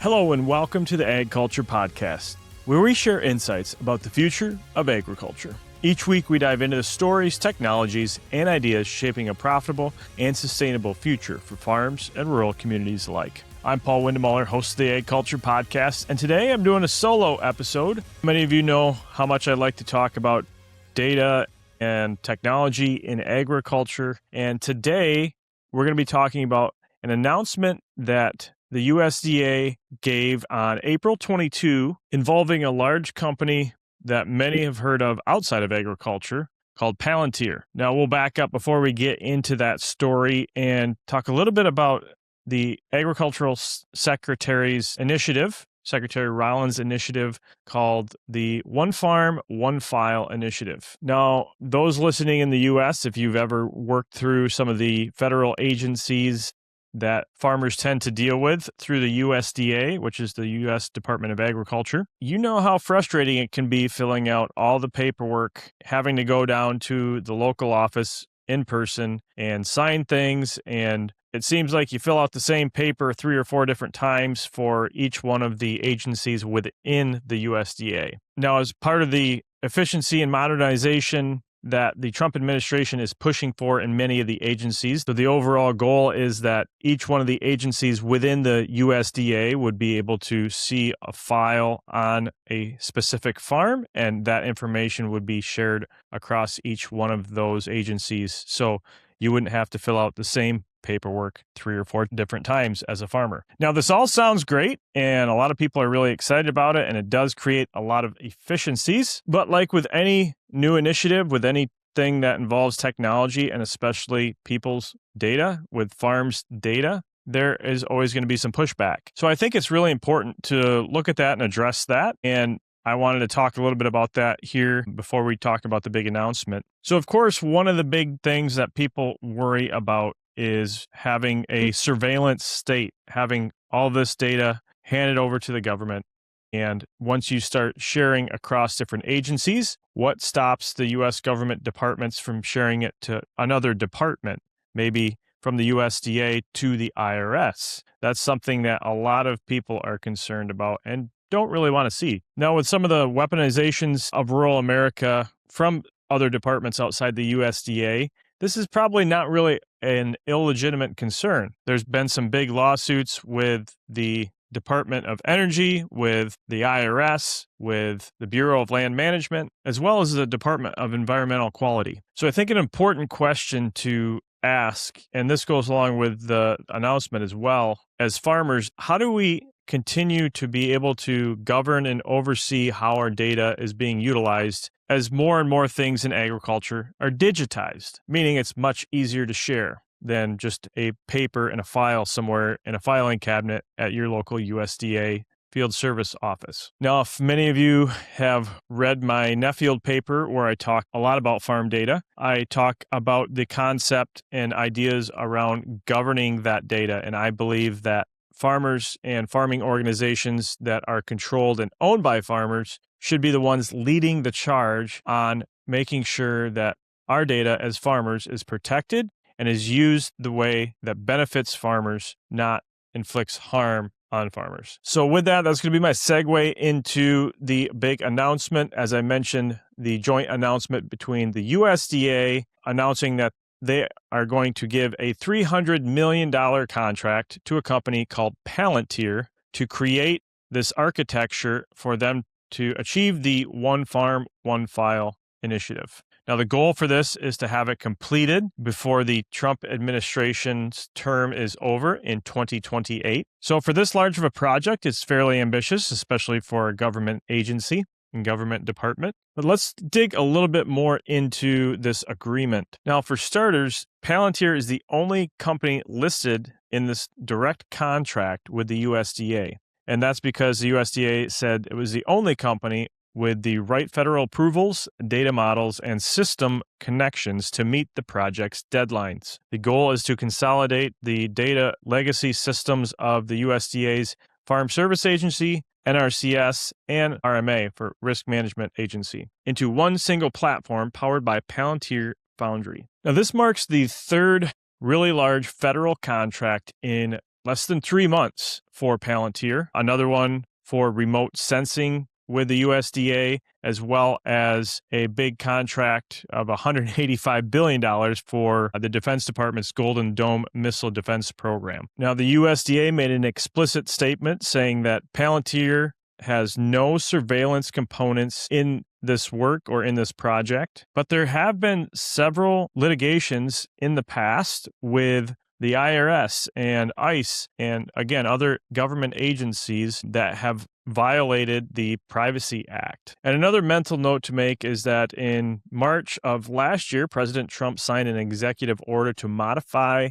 Hello and welcome to the Ag Culture Podcast, where we share insights about the future of agriculture. Each week we dive into the stories, technologies, and ideas shaping a profitable and sustainable future for farms and rural communities alike. I'm Paul Windemuller, host of the Ag Culture Podcast, and today I'm doing a solo episode. Many of you know how much I like to talk about data and technology in agriculture, and today we're going to be talking about an announcement that the USDA gave on April 22 involving a large company that many have heard of outside of agriculture called Palantir. Now, we'll back up before we get into that story and talk a little bit about the Agricultural Secretary's initiative, Secretary Rollins' initiative called the One Farm, One File initiative. Now, those listening in the U.S., if you've ever worked through some of the federal agencies that farmers tend to deal with through the USDA, which is the U.S. Department of Agriculture, you know how frustrating it can be filling out all the paperwork, having to go down to the local office in person and sign things. And it seems like you fill out the same paper 3 or 4 different times for each one of the agencies within the USDA. Now, as part of the efficiency and modernization that the Trump administration is pushing for in many of the agencies. So the overall goal is that each one of the agencies within the USDA would be able to see a file on a specific farm, and that information would be shared across each one of those agencies. So you wouldn't have to fill out the same paperwork 3 or 4 different times as a farmer. Now, this all sounds great, and a lot of people are really excited about it, and it does create a lot of efficiencies. But like with any new initiative, with anything that involves technology, and especially people's data, with farms' data, there is always going to be some pushback. So I think it's really important to look at that and address that. And I wanted to talk a little bit about that here before we talk about the big announcement. So, of course, one of the big things that people worry about is having a surveillance state, having all this data handed over to the government. And once you start sharing across different agencies, what stops the U.S. government departments from sharing it to another department, maybe from the USDA to the IRS? That's something that a lot of people are concerned about and don't really want to see. Now, with some of the weaponizations of rural America from other departments outside the USDA, this is probably not really an illegitimate concern. There's been some big lawsuits with the Department of Energy, with the IRS, with the Bureau of Land Management, as well as the Department of Environmental Quality. So I think an important question to ask, and this goes along with the announcement as well, as farmers, how do we continue to be able to govern and oversee how our data is being utilized as more and more things in agriculture are digitized, meaning it's much easier to share than just a paper and a file somewhere in a filing cabinet at your local USDA field service office. Now, if many of you have read my Nuffield paper where I talk a lot about farm data, I talk about the concept and ideas around governing that data, and I believe that farmers and farming organizations that are controlled and owned by farmers should be the ones leading the charge on making sure that our data as farmers is protected and is used the way that benefits farmers, not inflicts harm on farmers. So with that, that's going to be my segue into the big announcement. As I mentioned, the joint announcement between the USDA announcing that they are going to give a $300 million contract to a company called Palantir to create this architecture for them to achieve the One Farm, One File initiative. Now, the goal for this is to have it completed before the Trump administration's term is over in 2028. So for this large of a project, it's fairly ambitious, especially for a government agency and government department. But let's dig a little bit more into this agreement. Now, for starters, Palantir is the only company listed in this direct contract with the USDA. And that's because the USDA said it was the only company with the right federal approvals, data models, and system connections to meet the project's deadlines. The goal is to consolidate the data legacy systems of the USDA's Farm Service Agency, NRCS, and RMA for Risk Management Agency into one single platform powered by Palantir Foundry. Now, this marks the third really large federal contract in less than 3 months for Palantir, another one for remote sensing with the USDA, as well as a big contract of $185 billion for the Defense Department's Golden Dome missile defense program. Now, the USDA made an explicit statement saying that Palantir has no surveillance components in this work or in this project, but there have been several litigations in the past with the IRS and ICE and, again, other government agencies that have violated the Privacy Act. And another mental note to make is that in March of last year, President Trump signed an executive order to modify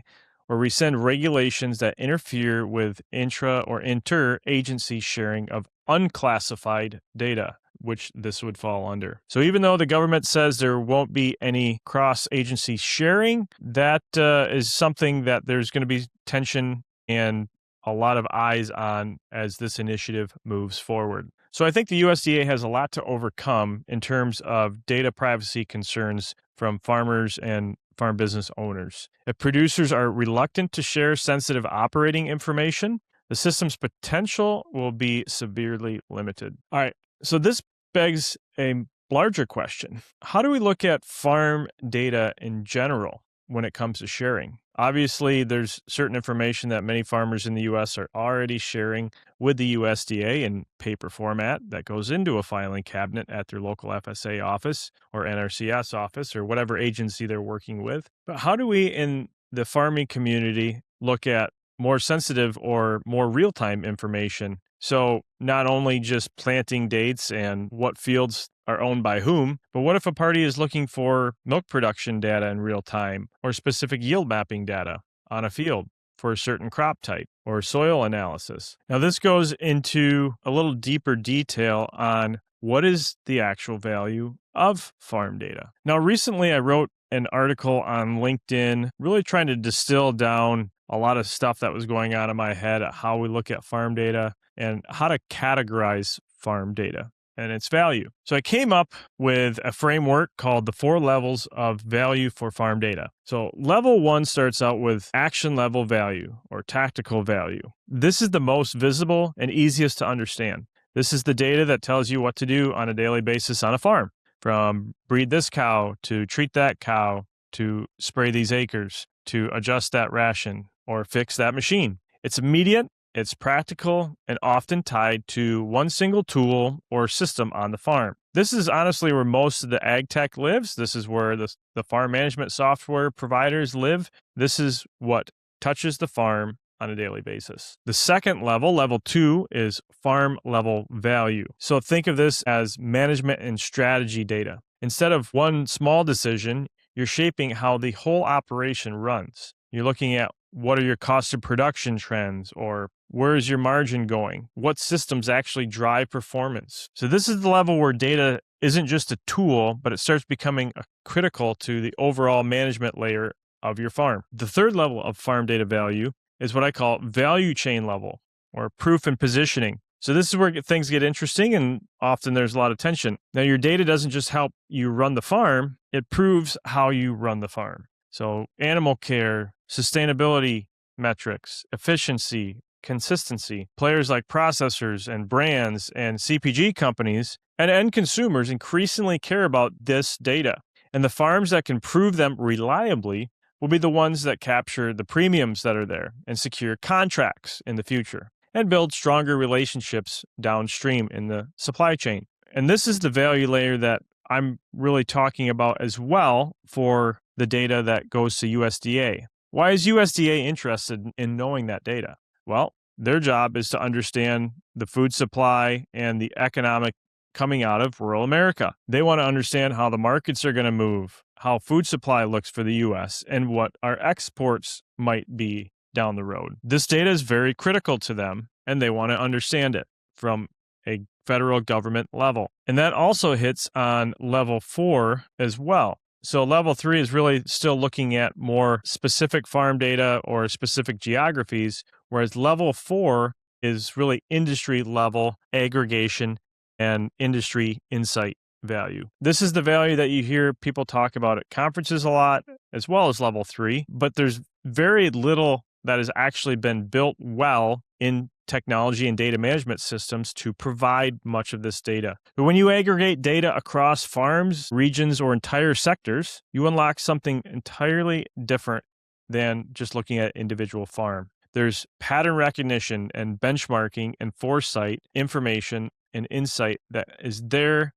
or rescind regulations that interfere with intra or inter-agency sharing of unclassified data, which this would fall under. So even though the government says there won't be any cross-agency sharing, that is something that there's going to be tension and a lot of eyes on as this initiative moves forward. So I think the USDA has a lot to overcome in terms of data privacy concerns from farmers and farm business owners. If producers are reluctant to share sensitive operating information, the system's potential will be severely limited. All right, so this begs a larger question. How do we look at farm data in general when it comes to sharing? Obviously, there's certain information that many farmers in the U.S. are already sharing with the USDA in paper format that goes into a filing cabinet at their local FSA office or NRCS office or whatever agency they're working with. But how do we in the farming community look at more sensitive or more real-time information? So not only just planting dates and what fields are owned by whom, but what if a party is looking for milk production data in real time or specific yield mapping data on a field for a certain crop type or soil analysis? Now, this goes into a little deeper detail on what is the actual value of farm data. Now, recently I wrote an article on LinkedIn really trying to distill down a lot of stuff that was going on in my head at how we look at farm data and how to categorize farm data and its value. So I came up with a framework called the 4 levels of value for farm data. So level 1 starts out with action level value or tactical value. This is the most visible and easiest to understand. This is the data that tells you what to do on a daily basis on a farm, from breed this cow to treat that cow to spray these acres to adjust that ration or fix that machine. It's immediate, it's practical, and often tied to one single tool or system on the farm. This is honestly where most of the ag tech lives. This is where the farm management software providers live. This is what touches the farm on a daily basis. The second level, level 2, is farm level value. So think of this as management and strategy data. Instead of one small decision, you're shaping how the whole operation runs. You're looking at what are your cost of production trends, or where is your margin going? What systems actually drive performance? So this is the level where data isn't just a tool, but it starts becoming critical to the overall management layer of your farm. The third level of farm data value is what I call value chain level, or proof and positioning. So this is where things get interesting, and often there's a lot of tension. Now, your data doesn't just help you run the farm, it proves how you run the farm. So animal care, sustainability metrics, efficiency, consistency. Players like processors and brands and CPG companies and end consumers increasingly care about this data. And the farms that can prove them reliably will be the ones that capture the premiums that are there and secure contracts in the future and build stronger relationships downstream in the supply chain. And this is the value layer that I'm really talking about as well for the data that goes to USDA. Why is USDA interested in knowing that data? Well, their job is to understand the food supply and the economic coming out of rural America. They want to understand how the markets are going to move, how food supply looks for the U.S., and what our exports might be down the road. This data is very critical to them, and they want to understand it from a federal government level. And that also hits on level 4 as well. So level 3 is really still looking at more specific farm data or specific geographies, whereas level 4 is really industry level aggregation and industry insight value. This is the value that you hear people talk about at conferences a lot, as well as level 3, but there's very little that has actually been built well in technology and data management systems to provide much of this data. But when you aggregate data across farms, regions, or entire sectors, you unlock something entirely different than just looking at individual farm. There's pattern recognition and benchmarking and foresight, information and insight that is there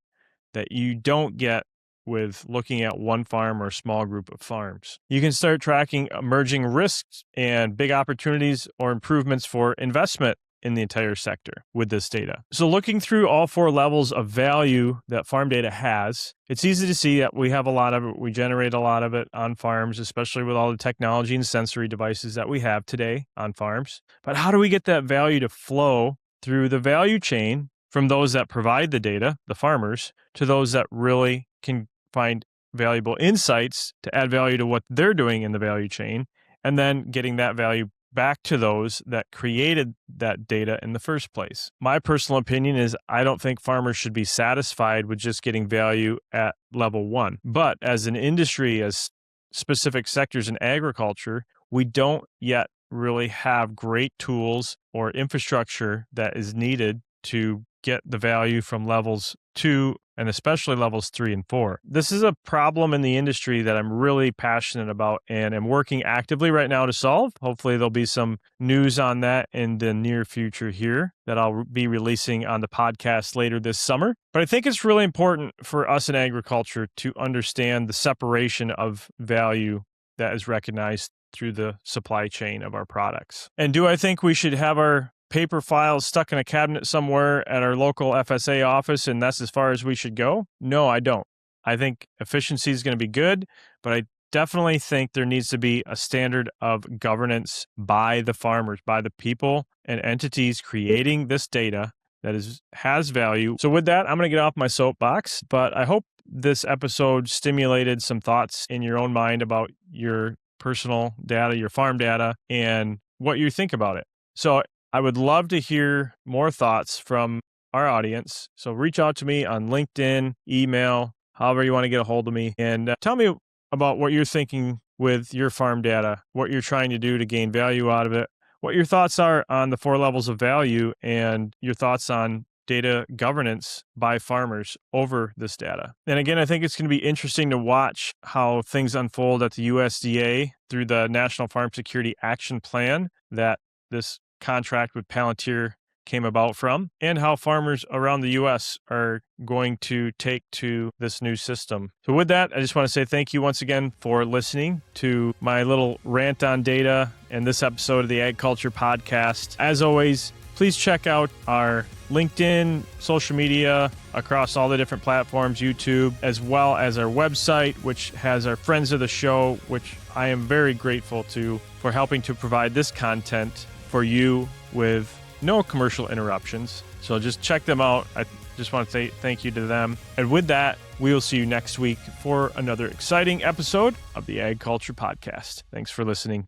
that you don't get with looking at one farm or a small group of farms. You can start tracking emerging risks and big opportunities or improvements for investment in the entire sector with this data. So looking through all four levels of value that farm data has, it's easy to see that we have a lot of it. We generate a lot of it on farms, especially with all the technology and sensory devices that we have today on farms. But how do we get that value to flow through the value chain from those that provide the data, the farmers, to those that really can find valuable insights to add value to what they're doing in the value chain, and then getting that value back to those that created that data in the first place. My personal opinion is I don't think farmers should be satisfied with just getting value at level one. But as an industry, as specific sectors in agriculture, we don't yet really have great tools or infrastructure that is needed to get the value from levels 2 and especially levels 3 and 4. This is a problem in the industry that I'm really passionate about and am working actively right now to solve. Hopefully there'll be some news on that in the near future here that I'll be releasing on the podcast later this summer. But I think it's really important for us in agriculture to understand the separation of value that is recognized through the supply chain of our products. And do I think we should have our paper files stuck in a cabinet somewhere at our local FSA office and that's as far as we should go? No, I don't. I think efficiency is going to be good, but I definitely think there needs to be a standard of governance by the farmers, by the people and entities creating this data that has value. So with that, I'm going to get off my soapbox, but I hope this episode stimulated some thoughts in your own mind about your personal data, your farm data, and what you think about it. So I would love to hear more thoughts from our audience. So reach out to me on LinkedIn, email, however you want to get a hold of me, and tell me about what you're thinking with your farm data, what you're trying to do to gain value out of it, what your thoughts are on the 4 levels of value, and your thoughts on data governance by farmers over this data. And again, I think it's going to be interesting to watch how things unfold at the USDA through the National Farm Security Action Plan that this contract with Palantir came about from, and how farmers around the U.S. are going to take to this new system. So with that, I just want to say thank you once again for listening to my little rant on data and this episode of the Ag Culture Podcast. As always, please check out our LinkedIn, social media across all the different platforms, YouTube, as well as our website, which has our friends of the show, which I am very grateful to for helping to provide this content for you with no commercial interruptions. So just check them out. I just want to say thank you to them. And with that, we will see you next week for another exciting episode of the Ag Culture Podcast. Thanks for listening.